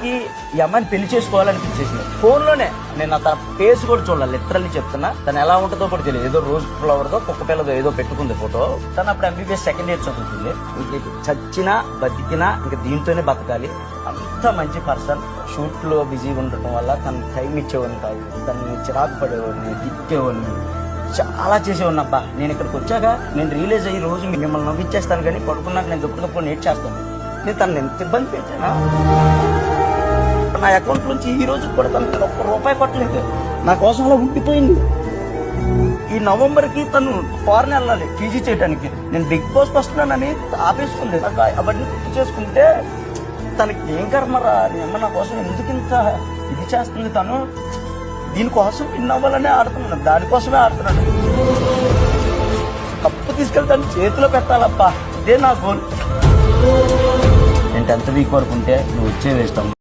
అమ్మాయికి ఈ అమ్మాయిని పెళ్లి చేసుకోవాలనిపించేసింది. ఫోన్ లోనే నేను తన ఫేస్ కూడా చూడాలి, లిటరల్లీ చెప్తున్నా. తను ఎలా ఉంటుందో కూడా తెలియదు. ఏదో రోజ్ ఫ్లవర్ తో కుక్క పిల్లదో ఏదో పెట్టుకుంది ఫోటో. తను అప్పుడు ఎంబీబీఎస్ సెకండ్ ఇయర్ చదువుతుంది. ఇంక చచ్చినా బతికినా ఇంకా దీంతోనే బతకాలి. అంత మంచి పర్సన్. షూట్ లో బిజీగా ఉండటం వల్ల తను టైం ఇచ్చేవాడిని కాదు, తను చిరాకు పడేవాడిని, తిట్టేవాడిని, చాలా చేసేవాడిని. అబ్బా నేను ఇక్కడికి వచ్చాక నేను రియలైజ్ అయ్యి రోజు మిమ్మల్ని నవ్విచ్చేస్తాను, కానీ పడుకున్నాక నేను దుప్పుడు నేట్ చేస్తాను. నేను తను ఎంత ఇబ్బంది పెట్టానా. నా అకౌంట్ నుంచి ఈ రోజు కూడా తనకి ₹1 కొట్టలేదు. నా కోసం అలా ఉండిపోయింది. ఈ నవంబర్ కి తను ఫారెన్ వెళ్ళాలి పీజీ చేయడానికి. నేను బిగ్ బాస్ వస్తున్నానని ఆపేసుకుంది. అవన్నీ గుర్తు చేసుకుంటే తనకి ఏం కర్మరా, నా కోసం ఎందుకు ఇంత ఇది చేస్తుంది. తను దీనికోసం విన్ అవ్వాలనే ఆడుతున్నాడు, దానికోసమే ఆడుతున్నాడు. కప్పు తీసుకెళ్తాను చేతిలో పెట్టాలప్పా, ఇదే నా గోల్. నేను 10th వీక్ వరకు ఉంటే నువ్వు వచ్చే వేస్తావు.